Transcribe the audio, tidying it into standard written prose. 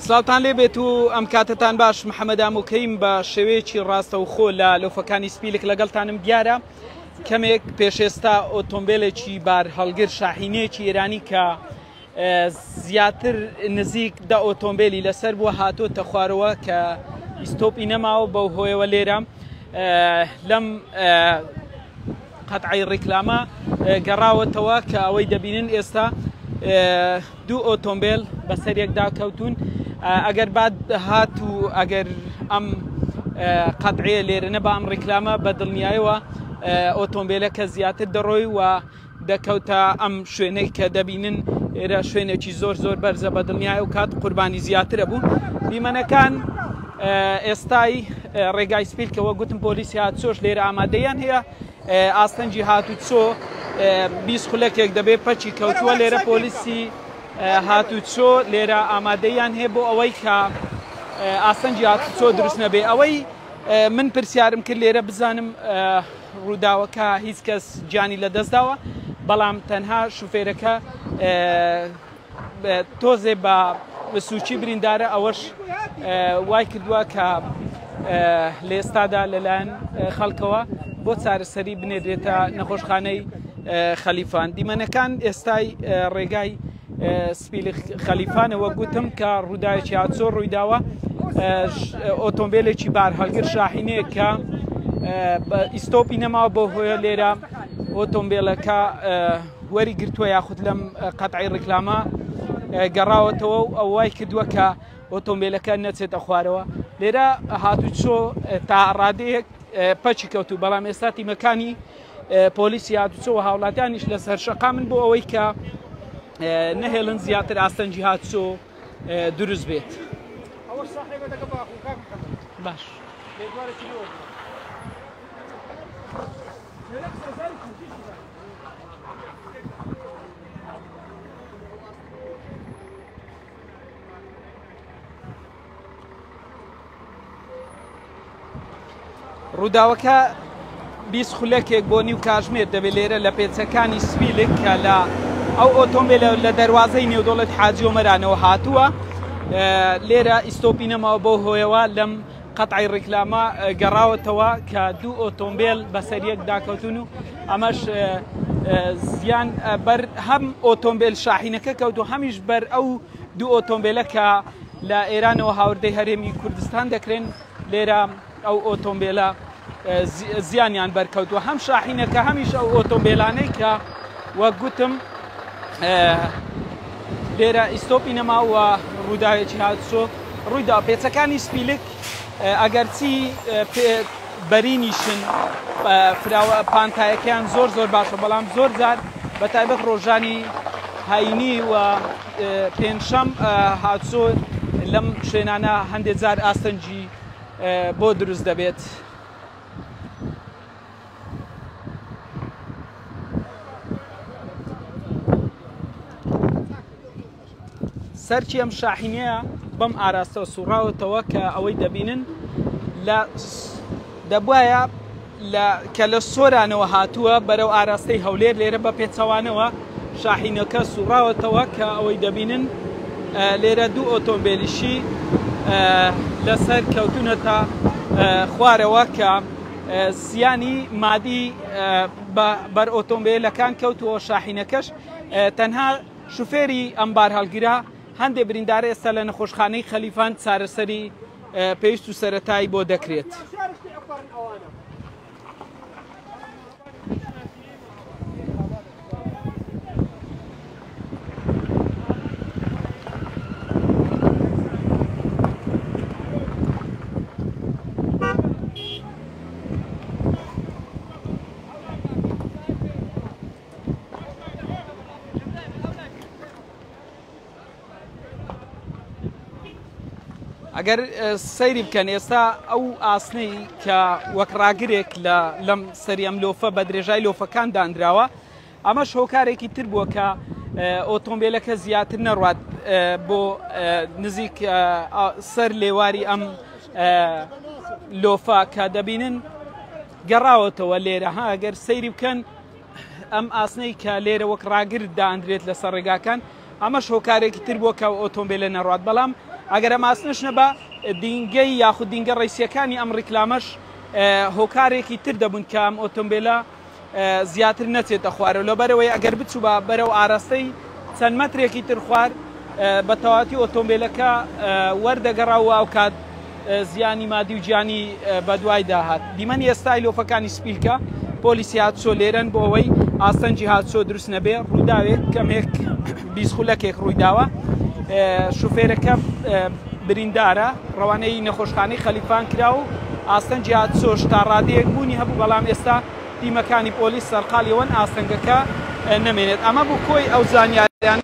سلااوتان لێ بێت و ئەم کاتتان باش محەممەد ئامۆکەیم بە شێوەیەکی ڕاستەوخۆ لە لۆفەکانی سپیلک لەگەڵتانم دیارە کەمێک پێشێستا ئۆتۆمبیلێکی بار هەڵگر شاحینەیەکی ئێرانی کە زیاتر نزیک دا ئۆتۆمبیلی لەسەر بووە هاتۆتە خوارەوە کە ئیستۆپی نەماوە بەو هۆیەوە لێرە لەم قەتعی ڕیکلامە گەڕاوەتەوە کە ئەوەی دەبینن ئێستا دوو ئۆتۆمبیل بەسەر یەکدا کەوتون ئەگەر بعد هات و ئەگەر ئەم قەتعەیە لێرە نەبا ئەم ڕیکلامە بە دڵنیایەوە ئۆتۆمبیلەکە زیاتر دەڕۆی و دەکەوتە ئەم شوێنەی کە دەبینن ئێرە شوێنێکی زۆر زۆر بەرزە بە دڵنیایە و کات قوربانی زیاترە بوو دیمەنەکان ئێستای ڕێگای سپیلکەوە گوتم پۆلیسی هاتچۆش لێرە ئامادەیان هەیە ئاستەنجی هاتوچۆ 20 خولەکێک دەبێت پەچی کەوتووە لێرە پۆلیسی هاتوچۆ لێرە ئامادەیان هەیە بۆ ئەوەی کە ئاستەنجی هاتوچۆ دروست نەبێ ئەوەی من پرسیارم کرد لێرە بزانم ڕووداوەکە هیچ کەس گیانی لەدەستداوە بەڵام تەنها شوفێرەکە تۆزێ بە سوچی بریندارە ئەوەش وای کردووە کە لە ئێستادا لەلایەن خەڵکەوە بۆ چارەسەری بنێدرێتە نەخۆشخانەی خەلیفان دیمەنەکان ئێستای ڕێگای سپیلک خەلیفانەوە گوتم کە ڕووداوێکی هاتچۆ ڕوویداوە ئۆتۆمبیلێکی بار هەڵگر شاحینەیە کە ئیستۆپی نەماوە بۆ هۆیە لێرە ئۆتۆمبیلەکە وەری گرتووە یاخود لەم قەتعی ڕیکلامە گەڕاوەتەوە و ئەوای کردووە کە ئۆتۆمبیلەکە نەچێتە خوارەوە لێرە هاتوچۆ تا ڕادەیەک پەچی کەوتو بەڵام ئێستا تیمەکانی پۆلیسی هاتوچۆ و هاوڵاتیانیش لەسەر شەقا من بۆ ئەوەی کە نەهێڵن زیاتر ئاستەنجی هاتوچۆ دروست بێت باش ڕووداوەکە 20 خولەکێک بۆ نیو کاتژمێر دەبێت لێرە لە پێچەکانی سپیلک کە لە ئەو ئۆتۆمبیلە لە دەواازەی نێودەوڵەت حاجی ئۆمەرانەوە هاتووە لێرە ئیستۆپی نەماوە بۆ هۆیەوە لەم قەتعی ڕیکلامە گەڕاوەتەوە کە دوو ئۆتۆمبیل بەسەر یەک داکەوتون و ئەمەش زیان بەر هەم ئۆتۆمبیل شاحینەکە کەوت و هەمیش بەر ئەو دوو ئۆتۆمبیلە کە لە ئێرانەوە هاوردەی هەرێمی کوردستان دەکرێن لێرە ئەو ئۆتۆمبیلە زیانیان بەرکەوتووە هەم شاحینەکە هەمیش ئەو ئۆتۆمبیلانەی کە وەک گوتم لێرە ئیستۆپی نەماوە ڕووداوێکی هاتچۆ ڕوویدا پێچەکانی سپیلک ئەگەرچی بەرینیشن پانتایەکەیان زۆر زۆر باشە بەڵام زۆر جار بەتایبەت ڕۆژانی هاینی و پێنجشەم هاتچۆ لەم شوێنانە هەندێک جار ئاستەنجی بۆ دروست دەبێت سەرچی ئەم شاحینەیە بەم ئاراستەوە سوڕاوەتەوە کە ئەوەی دەبینن لە دەبواە کە لە سۆرانەوە هاتووە بەرەو ئاراستەی هەولێر لێرە بە پێچەوانەوە شاحینەکە سوڕاوەتەوە کە ئەوەی دەبینن لێرە دوو ئۆتۆمبیلیشی لەسەر کەوتونەتە خوارەوە کە زیانی مادی بەر ئۆتۆمبیلەکان کەوتووە شاحینەکەش تەنها شوفێری ئەم بار هەڵگرا هەندێک بریندارە ئێستا لە نەخۆشخانەی خەلیفان چارەسەری پێویست و سەرەتایی بۆ دەکرێت ئەگەر سەیری بکەن ئێستا ئەو ئاسنەی کە وەک ڕاگرێک لەم سەری ئەم لۆفە بە درێژای لۆفەکان دانراوە ئەمەش هۆکارێکی تر بووە کە ئۆتۆمبیلەکە زیاتر نەڕوات بۆ نزیک سەر لێواری ئەم لۆفە کە دەبینن گەڕاوەتەوە لێرە ها ئەگەر سەیری بکەن ئەم ئاسنەی کە لێرە وەک ڕاگر دانرێت لەسەر ڕێگاکان ئەمەش هۆکارێکی تر بووە کە ئۆتۆمبیلە نەڕوات بەڵام ئەگەر ئەماسنش نەبە دینگەی یاخود دینگە ڕیسیەکانی ئەم ڕیکلامەش هۆکارێکی تر دەبوون کە ئەم ئۆتۆمبیلە زیاتر نەچێتە خوارەوە لەبەرەوەی ئەگەر بچوو بەرەو ئاراستەی چەند مەترێکی تر خوار بە تەواتی ئۆتۆمبیلەکە وەردەگەڕاوە ئەو کات زیانی مادی و گیانی بەدوای داهات. دیمەنی ئێستا ئیلۆفەکانی سپیلکە پۆلیسی هاتچۆ لێرەن بۆ ئەوەی ئاستەنجی هاتچۆ دروست نەبێ ڕووداوێت کەمێک بیسخولەکێک ڕوویداوە شوفێرەکە بریندارە ڕەوانەی نەخۆشخانەی خەلیفان کرا و ئاستەنجی هاتچۆش تا ڕادەیەک بوونی هەبوو بەڵام ئێستا تیمەکانی پۆلیس سەرقاڵیەوەن ئاستەنگەکە نەمێنێت ئەمە بوو کۆی ئەو زانیاریان